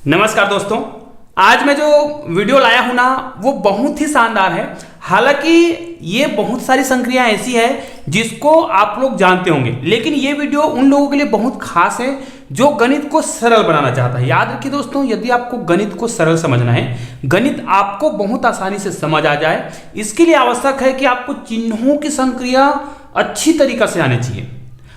नमस्कार दोस्तों, आज मैं जो वीडियो लाया हूं ना वो बहुत ही शानदार है। हालांकि ये बहुत सारी संक्रियाएं ऐसी है जिसको आप लोग जानते होंगे, लेकिन ये वीडियो उन लोगों के लिए बहुत खास है जो गणित को सरल बनाना चाहता है। याद रखिए दोस्तों, यदि आपको गणित को सरल समझना है, गणित आपको बहुत आसानी से समझ आ जाए, इसके लिए आवश्यक है कि आपको चिन्हों की संक्रिया अच्छी तरीके से आनी चाहिए।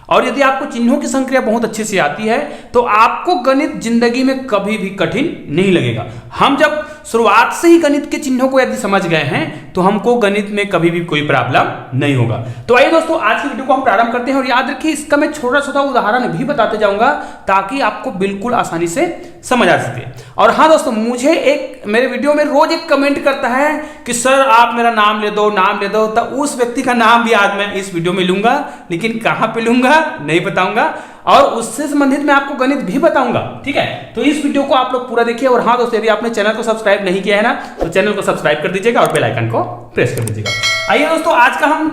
और यदि आपको चिन्हों की संक्रिया बहुत अच्छे से आती है तो आपको गणित जिंदगी में कभी भी कठिन नहीं लगेगा। हम जब शुरुआत से ही गणित के चिन्हों को यदि समझ गए हैं तो हमको गणित में कभी भी कोई प्रॉब्लम नहीं होगा। तो आइए दोस्तों, आज की वीडियो को हम प्रारंभ करते हैं और याद रखिए इसका मैं छोटा छोटा उदाहरण भी बताते जाऊंगा ताकि आपको बिल्कुल आसानी से समझ आ सके। और हाँ दोस्तों, मुझे मेरे वीडियो में रोज एक कमेंट करता है कि सर आप मेरा नाम ले दो, तो उस व्यक्ति का नाम भी आज मैं इस वीडियो में लूंगा, लेकिन कहां पे लूंगा नहीं बताऊंगा, और उससे संबंधित मैं आपको गणित भी बताऊंगा। ठीक है, तो इस वीडियो को आप लोग पूरा देखिए। और हाँ दोस्तों, यदि आपने चैनल को सब्सक्राइब नहीं किया है ना तो चैनल को सब्सक्राइब कर दीजिएगा और बेल आइकन को प्रेस कर दीजिएगा। आइए दोस्तों, आज का हम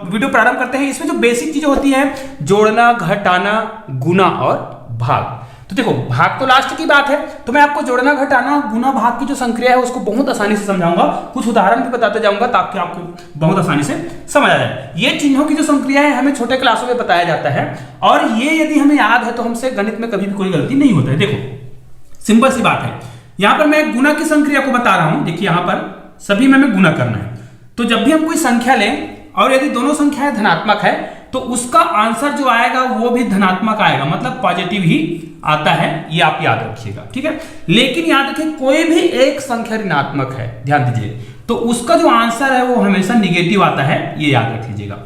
वीडियो प्रारंभ करते हैं। इसमें जो बेसिक चीजें होती है, जोड़ना, घटाना, गुना और भाग। तो देखो, भाग तो लास्ट की बात है, तो मैं आपको जोड़ना, घटाना, गुना, भाग की जो संक्रिया है उसको बहुत आसानी से समझाऊंगा, कुछ उदाहरण भी बताते जाऊंगा ताकि आपको बहुत आसानी से समझ आ जाए। ये चिन्हों की जो संक्रिया है हमें छोटे क्लासों में बताया जाता है, और ये यदि हमें याद है तो हमसे गणित में कभी भी कोई गलती नहीं होता है। देखो, सिंपल सी बात है। यहां पर मैं गुना की संक्रिया को बता रहा हूं। देखिए, यहां पर सभी में हमें गुना करना है, तो जब भी हम कोई संख्या लें और यदि दोनों संख्याएं धनात्मक है तो उसका आंसर जो आएगा वो भी धनात्मक आएगा, मतलब पॉजिटिव ही आता है। ये आप याद रखिएगा, ठीक है। लेकिन याद रखिए, कोई भी एक संख्या ऋणात्मक है, ध्यान दीजिए, तो उसका जो आंसर है वो हमेशा निगेटिव आता है, ये याद रख लीजिएगा।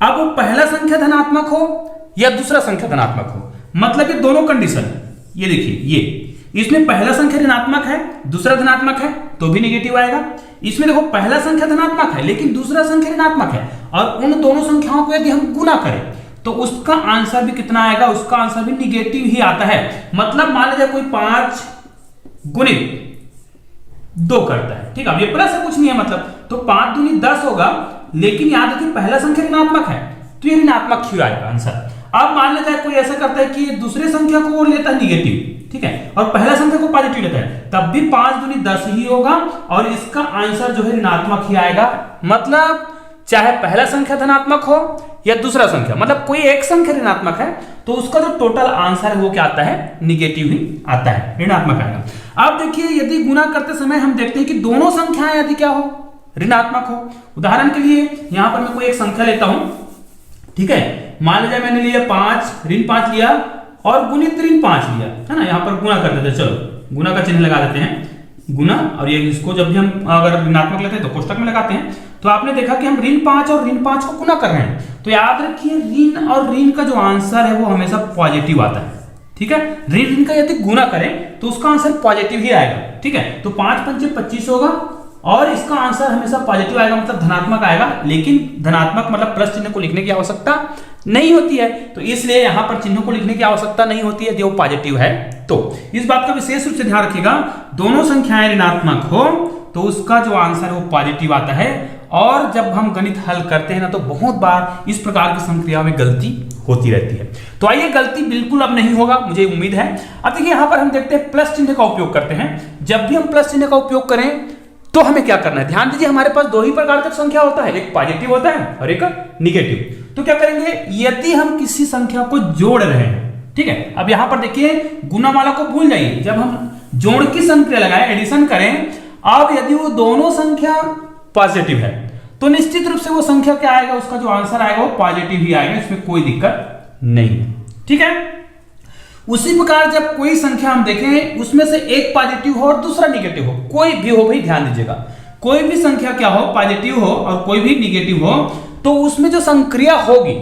अब वो पहला संख्या धनात्मक हो या दूसरा संख्या धनात्मक हो, मतलब ये दोनों कंडीशन, ये देखिए, ये इसमें पहला संख्या ऋणात्मक है, दूसरा धनात्मक है तो भी निगेटिव आएगा। इसमें देखो, पहला संख्या धनात्मक है लेकिन दूसरा संख्या ऋणात्मक है, और उन दोनों संख्याओं को यदि हम गुना करें तो उसका आंसर भी कितना आएगा, उसका आंसर भी निगेटिव ही आता है। मतलब मान लीजिए कोई 5 गुणित 2 करता है, ठीक है, अब ये प्लस है, कुछ नहीं है, मतलब तो 5 दूनी 10 होगा, लेकिन याद रखिए पहला संख्या ऋणात्मक है तो ये ऋणात्मक ही आएगा आंसर। अब मान लीजिए कोई ऐसा करता है कि दूसरे संख्या को वो लेता है निगेटिव, ठीक है, और पहला संख्या को पॉजिटिव लेता है, तब भी 5 दूनी 10 ही होगा और इसका आंसर जो है ऋणात्मक ही आएगा। मतलब चाहे पहला संख्या धनात्मक हो या दूसरा संख्या, मतलब कोई एक संख्या ऋणात्मक है तो उसका जो टोटल आंसर है वो क्या आता है, निगेटिव ही आता है, ऋणात्मक आएगा। अब देखिए, यदि गुना करते समय हम देखते हैं कि दोनों संख्याएं यदि क्या हो, ऋणात्मक हो। उदाहरण के लिए यहां पर मैं कोई एक संख्या लेता हूं, ठीक है, मान लीजिए मैंने लिया 5, ऋण 5 लिया और गुणित ऋण 5 लिया, है ना। यहां पर गुना कर देते हैं, चलो गुना का चिन्ह लगा देते हैं, गुना, और ये इसको जब भी हम अगर ऋणात्मक लेते हैं तो कोष्टक में लगाते हैं। तो आपने देखा कि हम ऋण 5 और ऋण 5 को गुना कर रहे हैं, तो याद रखिए ऋण और ऋण का जो आंसर है वो हमेशा पॉजिटिव आता है, ठीक है। ऋण का यदि गुना करें तो उसका आंसर पॉजिटिव ही आएगा, ठीक है। तो 5 पंचे 25 होगा और इसका आंसर हमेशा पॉजिटिव आएगा, मतलब धनात्मक आएगा। लेकिन धनात्मक मतलब प्लस चिन्ह को लिखने की आवश्यकता नहीं होती है, तो इसलिए यहां पर चिन्हों को लिखने की आवश्यकता नहीं होती है, जो पॉजिटिव है। तो इस बात का विशेष रूप से ध्यान रखिएगा, दोनों संख्याएं ऋणात्मक हो तो उसका जो आंसर है वो पॉजिटिव आता है। और जब हम गणित हल करते हैं ना तो बहुत बार इस प्रकार की संक्रिया में गलती होती रहती है। तो आइए, गलती बिल्कुल अब नहीं होगा, मुझे उम्मीद है। अब देखिए, यहां पर हम देखते हैं प्लस चिन्ह का उपयोग करते हैं। जब भी हम प्लस चिन्ह का उपयोग करें तो हमें क्या करना है, ध्यान दीजिए, हमारे पास दो ही प्रकार का संख्या होता है, एक पॉजिटिव होता है और एक निगेटिव। तो क्या करेंगे, यदि हम किसी संख्या को जोड़ रहे हैं, ठीक है, अब यहां पर देखिए गुना वाला को भूल जाइए, जब हम जोड़ की संख्या लगाएं, एडिशन करें, अब यदि वो दोनों संख्या पॉजिटिव है तो निश्चित रूप से वो संख्या क्या आएगा, उसका जो आंसर आएगा वो पॉजिटिव ही आएगा, इसमें कोई दिक्कत नहीं है, ठीक है। उसी प्रकार जब कोई संख्या हम देखें उसमें से एक पॉजिटिव हो और दूसरा निगेटिव हो, कोई भी हो, भाई ध्यान दीजिएगा, कोई भी संख्या क्या हो, पॉजिटिव हो और कोई भी निगेटिव हो, तो उसमें जो संक्रिया होगी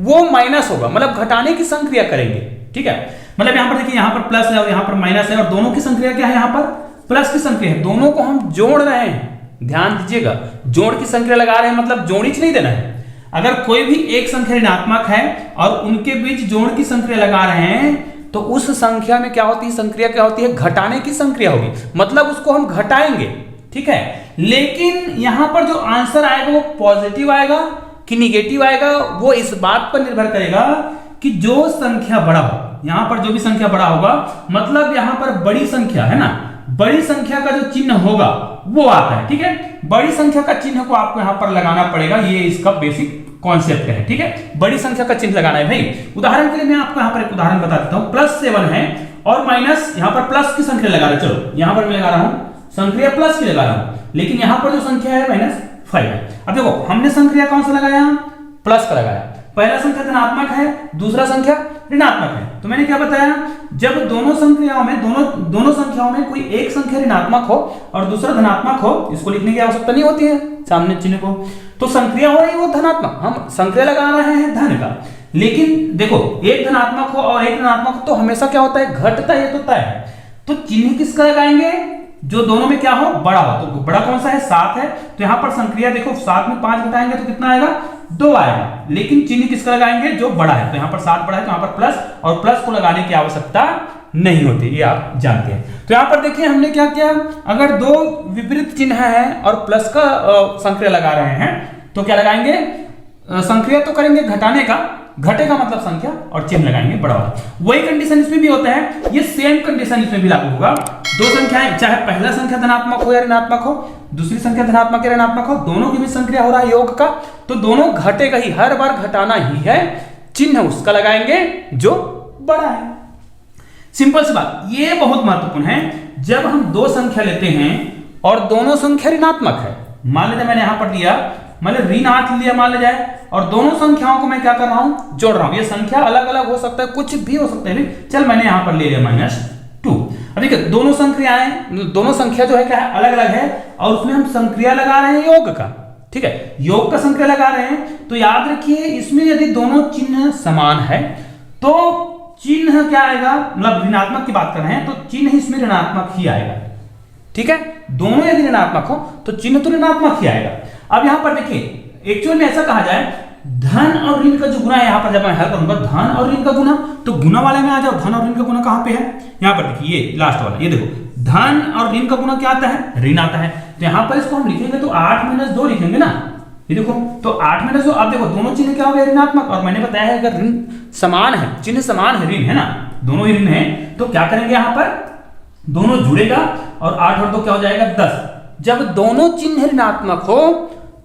वो माइनस होगा, मतलब घटाने की संक्रिया करेंगे, ठीक है। मतलब यहां पर देखिए, यहां पर प्लस है और यहां पर माइनस है, और दोनों की संक्रिया क्या है, यहां पर प्लस की संक्रिया है, दोनों को हम जोड़ रहे हैं। ध्यान दीजिएगा, जोड़ की संक्रिया लगा रहे हैं, मतलब जोड़िच नहीं देना है। अगर कोई भी एक संख्या ऋणात्मक है और उनके बीच जोड़ की संक्रिया लगा रहे हैं तो उस संख्या में क्या होती है, संक्रिया क्या होती है, घटाने की संक्रिया होगी, मतलब उसको हम घटाएंगे, ठीक है। लेकिन यहां पर जो आंसर आएगा वो पॉजिटिव आएगा कि निगेटिव आएगा, वो इस बात पर निर्भर करेगा कि जो संख्या बड़ा हो, यहां पर जो भी संख्या बड़ा होगा, मतलब यहां पर बड़ी संख्या है ना, बड़ी संख्या का जो चिन्ह होगा वो आता है। ठीक है, बड़ी संख्या का चिन्ह को आपको यहां पर लगाना पड़ेगा, ये इसका बेसिक कॉन्सेप्ट है। ठीक है, बड़ी संख्या का चिन्ह लगाना है भाई। उदाहरण के लिए मैं आपको यहां पर एक उदाहरण बता देता हूं। +7 है और माइनस, यहां पर प्लस की संख्या लगा रहा है, चलो यहां पर मैं लगा रहा हूं संख्या प्लस की लगा रहा हूं, लेकिन यहां पर जो संख्या है -5 है। अब देखो हमने संख्या कौन सा लगाया, प्लस का लगाया। पहला संख्या धनात्मक है, दूसरा संख्या ऋणात्मक है। तो मैंने क्या बताया, जब दोनों संख्याओं में कोई एक संख्या ऋणात्मक हो और दूसरा धनात्मक हो, इसको लिखने की आवश्यकता नहीं होती है सामने चिन्ह को, तो संख्या हो रही है वो धनात्मक, हम संख्या लगा रहे हैं धन का। लेकिन देखो एक धनात्मक हो और एक ऋणात्मक हो तो हमेशा क्या होता है, घटता है, ये तो तय है। तो चिन्ह किसका लगाएंगे, जो दोनों में क्या हो, बड़ा हो। तो बड़ा कौन सा है, 7 है, तो यहां पर संक्रिया देखो 7 में 5 घटाएंगे तो कितना आएगा, 2 आएगा। लेकिन चिन्ह किसका लगाएंगे, जो बड़ा है। तो यहां पर 7 बड़ा है तो यहां पर प्लस, और प्लस को लगाने की आवश्यकता नहीं होती, ये आप जानते हैं। तो यहां पर देखिए हमने क्या किया, अगर दो विपरीत चिन्ह है और प्लस का संक्रिया लगा रहे हैं तो क्या लगाएंगे, संक्रिया तो करेंगे घटाने का, घटेगा मतलब संख्या, और चिन्ह लगाएंगे बड़ा वाला। वही कंडीशन इसमें भी होता है, ये सेम कंडीशन इसमें भी लागू होगा। दो संख्याएं, चाहे पहला संख्या धनात्मक हो या ऋणात्मक हो, दूसरी संख्या धनात्मक या ऋणात्मक हो, दोनों की भी संक्रिया हो रहा है योग का, तो दोनों घटेगा ही, हर बार घटाना ही है। चिन्ह उसका लगाएंगे जो बड़ा है। सिंपल सी बात, ये बहुत महत्वपूर्ण है। जब हम दो संख्या लेते हैं और दोनों संख्या ऋणात्मक है, मान लीजिए मैंने यहां पर दिया, मान लीजिए ऋण 8 लिया मान लिया जाए, और दोनों संख्याओं को मैं क्या कर रहा हूं, जोड़ रहा हूं। ये संख्या अलग अलग हो सकता है, कुछ भी हो सकता है, चल मैंने यहां पर ले लिया -2। अब देखिए दोनों संख्याएं, दोनों संख्या जो है क्या है, अलग अलग है, और उसमें हम संक्रिया लगा रहे हैं योग का। ठीक है, योग का संक्रिया लगा रहे हैं, तो याद रखिए इसमें यदि दोनों चिन्ह समान है तो चिन्ह क्या आएगा, मतलब ऋणात्मक की बात कर रहे हैं तो चिन्ह इसमें ऋणात्मक ही आएगा। ठीक है, दोनों यदि ऋणात्मक हो तो चिन्ह तो ऋणात्मक ही आएगा। अब यहां पर देखिए एक्चुअल में ऐसा कहा जाए, धन और ऋण का जो गुना है, यहां पर जब मैं हल करूंगा धन और ऋण का गुना, तो गुना वाले में आ जाओ, धन और ऋण का गुना कहां पे है, यहां पर देखिए ये लास्ट वाला, ये देखो धन और ऋण का गुना क्या आता है, ऋण आता है। तो यहां पर इसको हम लिखेंगे तो 8 - 2 लिखेंगे ना, ये देखो तो 8 - 2। अब देखो दोनों चिन्ह क्या हो गए, ऋणात्मक, और मैंने बताया है अगर ऋण समान है, चिन्ह समान है, ऋण है ना, दोनों ही ऋण है, तो क्या करेंगे, यहां पर दोनों जुड़ेगा और 8 और 2 क्या हो जाएगा, 10। जब दोनों चिन्ह ऋणात्मक हो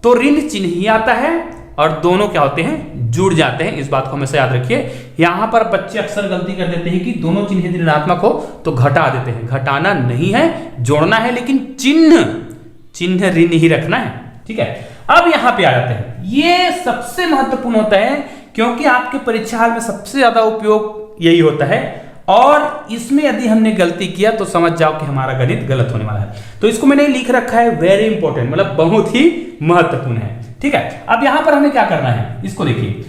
तो ऋण चिन्ह ही आता है और दोनों क्या होते हैं, जुड़ जाते हैं। इस बात को हमेशा याद रखिए। यहां पर बच्चे अक्सर गलती कर देते हैं कि दोनों चिन्ह यदि ऋणात्मक हो तो घटा देते हैं, घटाना नहीं है, जोड़ना है, लेकिन चिन्ह ऋण ही रखना है। ठीक है, अब यहां पे आ जाते हैं, ये सबसे महत्वपूर्ण होता है क्योंकि आपके परीक्षा हाल में सबसे ज्यादा उपयोग यही होता है, और इसमें यदि हमने गलती किया तो समझ जाओ कि हमारा गणित गलत होने वाला है। तो इसको मैंने लिख रखा है वेरी इंपॉर्टेंट, मतलब बहुत ही महत्वपूर्ण है। ठीक है, अब यहां पर हमें क्या करना है, इसको देखिए,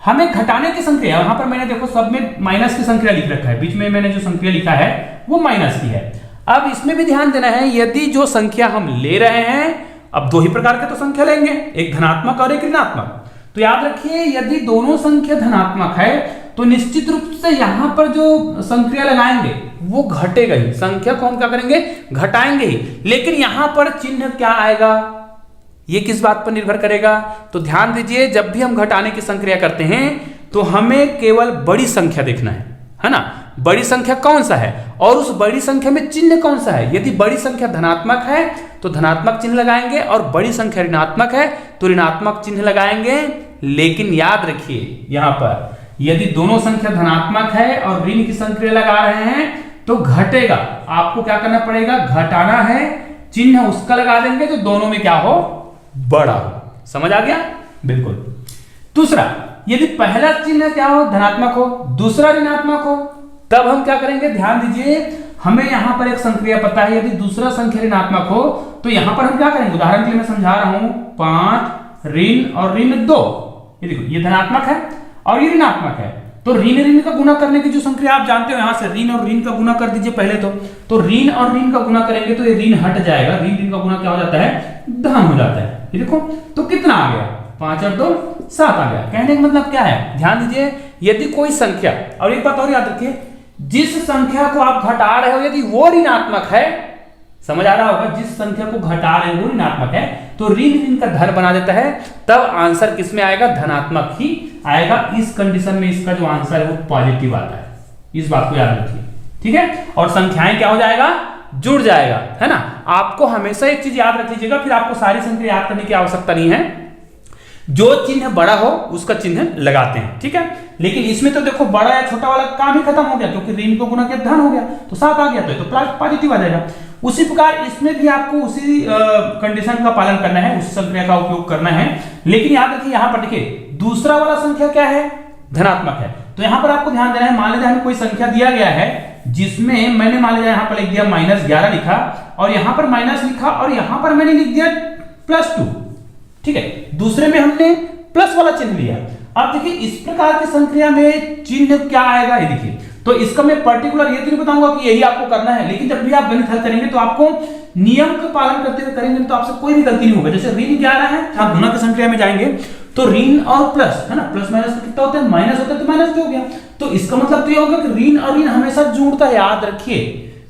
हमें घटाने की संक्रिया, यहां पर मैंने देखो सब में माइनस की संक्रिया लिख रखा है, बीच में मैंने जो संक्रिया लिखा है वो माइनस की है। अब इसमें भी ध्यान देना है, यदि जो संख्या हम ले रहे हैं, अब दो ही प्रकार के तो संख्या लेंगे, एक धनात्मक और एक ऋणात्मक। तो याद रखिए यदि दोनों संख्या धनात्मक है तो निश्चित रूप से यहां पर जो संक्रिया लगाएंगे वो घटेगा ही, संख्या को हम क्या करेंगे, घटाएंगे ही। लेकिन यहां पर चिन्ह क्या आएगा, ये किस बात पर निर्भर करेगा, तो ध्यान दीजिए, जब भी हम घटाने की संक्रिया करते हैं तो हमें केवल बड़ी संख्या देखना है ना, बड़ी संख्या कौन सा है और उस बड़ी संख्या में चिन्ह कौन सा है। यदि बड़ी संख्या धनात्मक है तो धनात्मक चिन्ह लगाएंगे, और बड़ी संख्या ऋणात्मक है तो ऋणात्मक चिन्ह लगाएंगे। लेकिन याद रखिए यहां पर यदि दोनों संख्या धनात्मक है और ऋण की संक्रिया लगा रहे हैं तो घटेगा, आपको क्या करना पड़ेगा, घटाना है, चिन्ह उसका लगा देंगे जो दोनों में क्या हो, बड़ा हो। समझ आ गया, बिल्कुल। दूसरा, यदि पहला चिन्ह क्या हो, धनात्मक हो, दूसरा ऋणात्मक हो, तब हम क्या करेंगे, ध्यान दीजिए, हमें यहां पर एक संक्रिया पता है, यदि दूसरा संख्या ऋणात्मक हो तो यहां पर हम क्या करेंगे, उदाहरण के लिए मैं समझा रहा हूं, 5 ऋण और ऋण 2, ये देखो ये धनात्मक है और ये ऋणात्मक है, तो ऋण का गुना करने की जो संक्रिया आप जानते हो, यहां से ऋण और ऋण का गुना कर दीजिए पहले तो ऋण और ऋण का गुना करेंगे तो ये ऋण हट जाएगा, ऋण का गुना क्या हो जाता है, धन हो जाता है। ये देखो तो कितना आ गया, 5 और 2 7 आ गया। कहने का मतलब क्या है, ध्यान दीजिए, यदि कोई संख्या, और एक बात और याद रखिए, जिस संख्या को आप घटा रहे हो यदि वो ऋणात्मक है समझ आ रहा होगा, जिस संख्या को घटा रहे हैं वो ऋणात्मक है तो ऋण ऋण का धन बना देता है, तब आंसर किस में आएगा, धनात्मक ही आएगा। इस कंडीशन में इसका जो आंसर है वो पॉजिटिव आता है, इस बात को याद रखिए, ठीक है। और संख्याएं क्या हो जाएगा, जुड़ जाएगा, है ना। आपको हमेशा एक चीज याद रख लीजिएगा, फिर आपको सारी संख्या याद करने की आवश्यकता नहीं है, जो चिन्ह बड़ा हो उसका चिन्ह लगाते हैं, ठीक है। लेकिन इसमें तो देखो बड़ा या छोटा वाला काम ही खत्म हो गया, क्योंकि ऋण को गुणा किया धन हो गया तो 7 आ गया, तो पॉजिटिव आ जाएगा। उसी प्रकार इसमें भी आपको उसी कंडीशन का पालन करना है, उस संख्या का उपयोग करना है। लेकिन याद रखिए यहाँ पर देखिए दूसरा वाला संख्या क्या है, धनात्मक है, तो यहाँ पर आपको ध्यान देना है। मान लीजिए हमें कोई संख्या दिया गया है जिसमें मैंने मान लीजिए यहाँ पर लिख दिया -11 लिखा, और यहाँ पर माइनस लिखा, और यहाँ पर मैंने लिख दिया +2, ठीक है। दूसरे में हमने प्लस वाला चिन्ह लिया। अब देखिए इस प्रकार की संख्या में चिन्ह क्या आएगा, ये देखिए। तो इसका मैं पर्टिकुलर ये तो नहीं बताऊंगा कि यही आपको करना है, लेकिन जब भी आप गणित हल करेंगे तो आपको नियम का पालन करते हुए करेंगे तो आपसे कोई भी गलती नहीं होगा। जैसे ऋण 11 है, आप गुणा की संख्या में जाएंगे तो ऋण और प्लस, है ना, प्लस माइनस कितना होता है, माइनस होता है, तो माइनस हो गया। तो इसका मतलब तो ये होगा कि ऋण और ऋण हमेशा जुड़ता है, याद रखिए।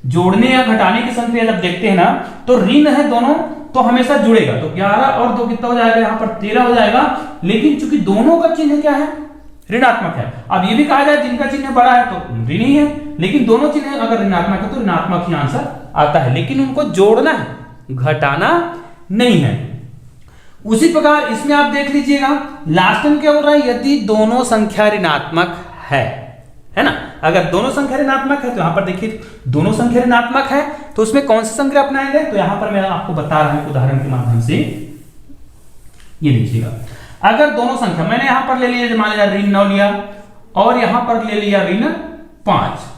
जोड़ने या घटाने की संख्या जब देखते हैं ना तो ऋण है दोनों तो हमेशा जुड़ेगा, तो 11 और 2 कितना हो जाएगा, यहाँ पर 13 हो जाएगा। लेकिन चूंकि दोनों का चिन्ह क्या है, ऋणात्मक है। अब ये भी कहा जाए जिनका चिन्ह बड़ा है तो ऋण ही है, लेकिन दोनों चिन्ह अगर ऋणात्मक है तो ऋणात्मक ही आंसर आता है, लेकिन उनको जोड़ना है, घटाना नहीं है। उसी प्रकार इसमें आप देख लीजिएगा लास्ट में क्या बोल रहा है, यदि दोनों संख्या ऋणात्मक है ना। अगर दोनों संख्या ऋणात्मक है तो यहां पर देखिए दोनों संख्या ऋणात्मक है तो उसमें कौन सी संख्या अपनाएंगे, तो यहां पर मैं आपको बता रहा हूं उदाहरण के माध्यम से। ये लीजिएगा, अगर दोनों संख्या मैंने यहां पर ले लिया, मान लीजिए ऋण 9 लिया और यहां पर ले लिया ऋण 5।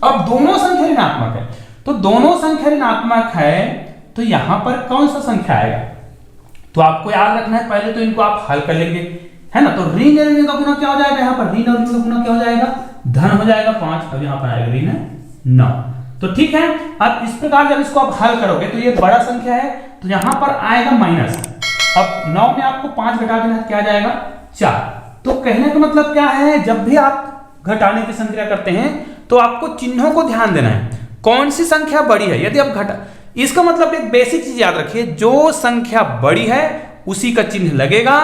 अब दोनों संख्या ऋणात्मक है, तो दोनों संख्या ऋणात्मक है तो यहां पर कौन सा संख्या आएगा, तो आपको याद रखना है। पहले तो इनको आप हल कर लेंगे, है ना। तो ऋण ऋण का गुना क्या हो जाएगा, यहाँ पर ऋण और ऋण का गुना क्या हो जाएगा, धन हो जाएगा 5। अब यहाँ पर आएगा ऋण 9, तो ठीक है। अब इस प्रकार जब इसको आप हल करोगे तो ये बड़ा संख्या है तो यहाँ पर आएगा माइनस। अब 9 में आपको 5 घटा देना, क्या आ जाएगा 4। तो कहने का मतलब क्या है, जब भी आप घटाने की संख्या करते हैं तो आपको चिन्हों को ध्यान देना है, कौन सी संख्या बड़ी है। यदि आप घटा, इसका मतलब एक बेसिक चीज याद रखिए, जो संख्या बड़ी है उसी का चिन्ह लगेगा,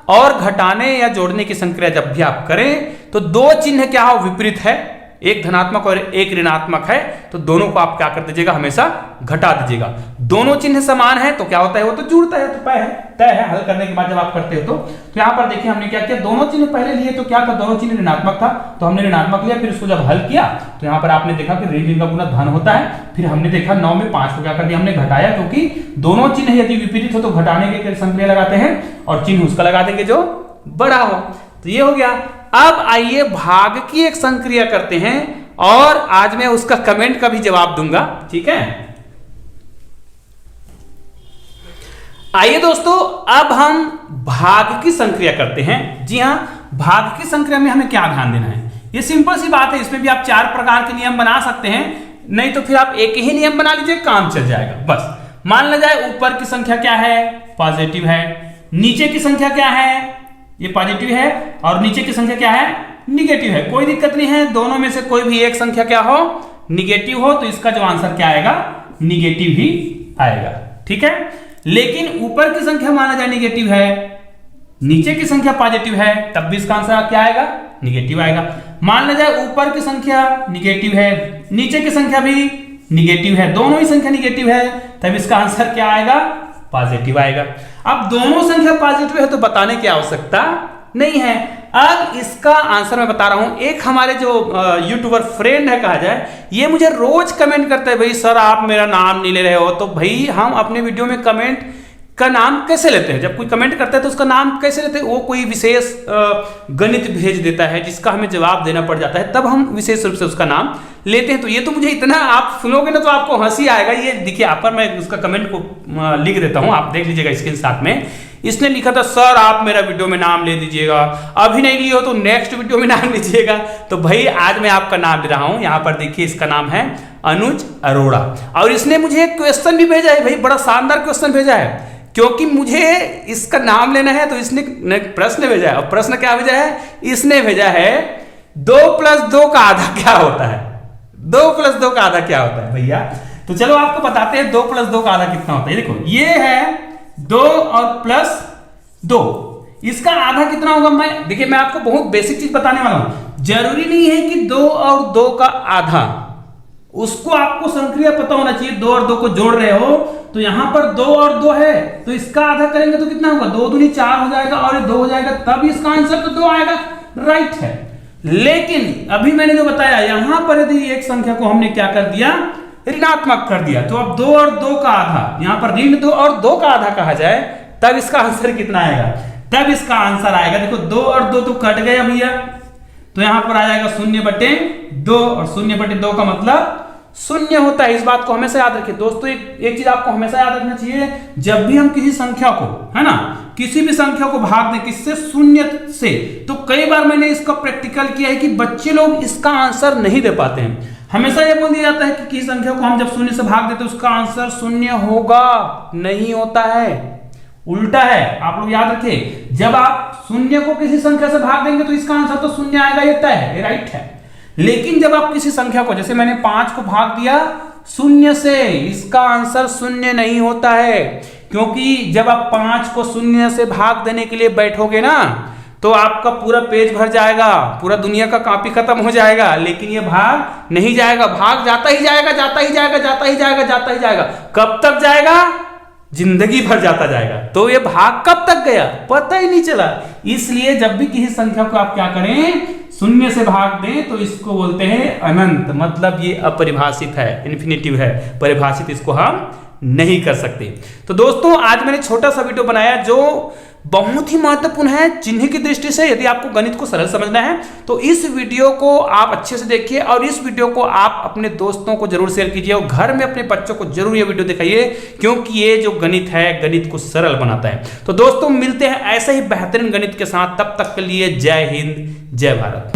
और घटाने या जोड़ने की संख्या जब भी आप करें तो दो चिन्ह क्या हो, विपरीत है, एक धनात्मक और एक ऋणात्मक है, तो दोनों को आप क्या कर दीजिएगा, हमेशा घटा दीजिएगा। दोनों चिन्ह समान है तो क्या होता है, वो तो जुड़ता है, तो तय है हल करने के बाद जब आप करते हो तो यहाँ पर देखिए हमने क्या किया, दोनों चिन्ह पहले लिए तो क्या था, दोनों चिन्ह ऋणात्मक था तो हमने ऋणात्मक लिया, फिर उसको जब हल किया तो यहाँ पर आपने देखा कि ऋण का गुना धन होता है। फिर हमने देखा 9 में 5 को क्या कर दिया, हमने घटाया, क्योंकि दोनों चिन्ह यदि विपरीत हो तो घटाने के संक्रिया लगाते हैं और चिन्ह उसका लगा देंगे जो बड़ा हो। तो ये हो गया। अब आइए भाग की एक संक्रिया करते हैं और आज मैं उसका कमेंट का भी जवाब दूंगा, ठीक है। आइए दोस्तों, अब हम भाग की संक्रिया करते हैं। जी हां, भाग की संक्रिया में हमें क्या ध्यान देना है, ये सिंपल सी बात है। इसमें भी आप 4 प्रकार के नियम बना सकते हैं, नहीं तो फिर आप एक ही नियम बना लीजिए, काम चल जाएगा। बस मान लिया जाए ऊपर की संख्या क्या है, पॉजिटिव है, नीचे की संख्या क्या है, ये पॉजिटिव है, और नीचे की संख्या क्या है, निगेटिव है। कोई दिक्कत नहीं है, दोनों में से कोई भी एक संख्या क्या हो, निगेटिव हो, तो इसका जो आंसर क्या आएगा, निगेटिव ही आएगा, ठीक है। लेकिन ऊपर की संख्या माना जाए निगेटिव है, नीचे की संख्या पॉजिटिव है, तब भी इसका आंसर क्या आएगा, निगेटिव आएगा। मान लिया जाए ऊपर की संख्या निगेटिव है, नीचे की संख्या भी निगेटिव है, दोनों ही संख्या निगेटिव है, तब इसका आंसर क्या आएगा, पॉजिटिव आएगा। अब दोनों संख्या पॉजिटिव है तो बताने की आवश्यकता नहीं है। अब इसका आंसर मैं बता रहा हूं। एक हमारे जो यूट्यूबर फ्रेंड है कहा जाए, ये मुझे रोज कमेंट करते हैं, भाई सर आप मेरा नाम नहीं ले रहे हो। तो भाई हम अपने वीडियो में कमेंट का नाम कैसे लेते हैं, जब कोई कमेंट करता है तो उसका नाम कैसे लेते हैं, वो कोई विशेष गणित भेज देता है जिसका हमें जवाब देना पड़ जाता है, तब हम विशेष रूप से उसका नाम लेते हैं। तो ये तो मुझे इतना, आप सुनोगे ना तो आपको हंसी आएगा। ये देखिए यहाँ पर मैं उसका कमेंट को लिख देता हूँ, आप देख लीजिएगा इसके साथ में। इसने लिखा था, सर आप मेरा वीडियो में नाम ले दीजिएगा, अभी नहीं लिए हो तो नेक्स्ट वीडियो में नाम लीजिएगा। तो भाई आज मैं आपका नाम ले रहा हूं। यहाँ पर देखिए इसका नाम है अनुज अरोड़ा, और इसने मुझे एक क्वेश्चन भी भेजा है, भाई बड़ा शानदार क्वेश्चन भेजा है, क्योंकि मुझे इसका नाम लेना है। तो इसने प्रश्न भेजा है, और प्रश्न क्या भेजा है, इसने भेजा है 2 + 2 का आधा क्या होता है, 2 + 2 का आधा क्या होता है। भैया तो चलो आपको बताते हैं 2 + 2 का आधा कितना होता है। देखो ये है 2 और +2, इसका आधा कितना होगा। देखिए मैं आपको बहुत बेसिक चीज बताने वाला हूं। जरूरी नहीं है कि 2 और 2 का आधा, उसको आपको संक्रिया पता होना चाहिए। 2 और 2 को जोड़ रहे हो तो यहां पर 2 और 2 है तो इसका आधा करेंगे तो कितना होगा, 2 दूनी 4 हो जाएगा और ये 2 हो जाएगा, तब इसका आंसर तो 2 आएगा, राइट है। लेकिन अभी मैंने जो बताया यहां पर यदि एक संख्या को हमने क्या कर दिया, ऋणात्मक कर दिया, तो अब 2 और 2 का आधा, यहां पर ऋण 2 और 2 का आधा कहा जाए तब इसका आंसर कितना आएगा, तब इसका आंसर आएगा। देखो 2 और 2 तो कट गया भैया, तो यहां पर आ जाएगा 0/2 और 0/2 का मतलब 0 होता है। इस बात को हमेशा याद रखिए दोस्तों। एक चीज आपको हमेशा याद रखना चाहिए, जब भी हम किसी संख्या को, है ना, किसी भी संख्या को भाग दें किससे, 0 से, तो कई बार मैंने इसका प्रैक्टिकल किया है कि बच्चे लोग इसका आंसर नहीं दे पाते हैं। हमेशा यह बोल दिया जाता है कि किसी संख्या को हम जब 0 से भाग देते उसका आंसर 0 होगा, नहीं होता है, उल्टा है। आप लोग याद रखिए, जब आप 0 को किसी संख्या से भाग देंगे तो इसका आंसर तो 0 आएगा, ये तय है, ये राइट है। लेकिन जब आप किसी संख्या को, जैसे मैंने 5 को भाग दिया 0 से, इसका आंसर 0 नहीं होता है, क्योंकि जब आप 5 को 0 से भाग देने के लिए बैठोगे ना तो आपका पूरा पेज भर जाएगा, पूरा दुनिया का कॉपी खत्म हो जाएगा, लेकिन ये भाग नहीं जाएगा, भाग जाता ही जाएगा, जाता ही जाएगा, जाता ही जाएगा, जाता ही जाएगा। कब तक जाएगा, जिंदगी भर जाता जाएगा। तो ये भाग कब तक गया पता ही नहीं चला। इसलिए जब भी किसी संख्या को आप क्या करें, 0 से भाग दें तो इसको बोलते हैं अनंत, मतलब ये अपरिभाषित है, इन्फिनिटिव है, परिभाषित इसको हम नहीं कर सकते। तो दोस्तों आज मैंने छोटा सा वीडियो बनाया जो बहुत ही महत्वपूर्ण है चिन्ह की दृष्टि से। यदि आपको गणित को सरल समझना है तो इस वीडियो को आप अच्छे से देखिए और इस वीडियो को आप अपने दोस्तों को जरूर शेयर कीजिए और घर में अपने बच्चों को जरूर ये वीडियो दिखाइए, क्योंकि ये जो गणित है गणित को सरल बनाता है। तो दोस्तों मिलते हैं ऐसे ही बेहतरीन गणित के साथ, तब तक के लिए जय हिंद, जय भारत।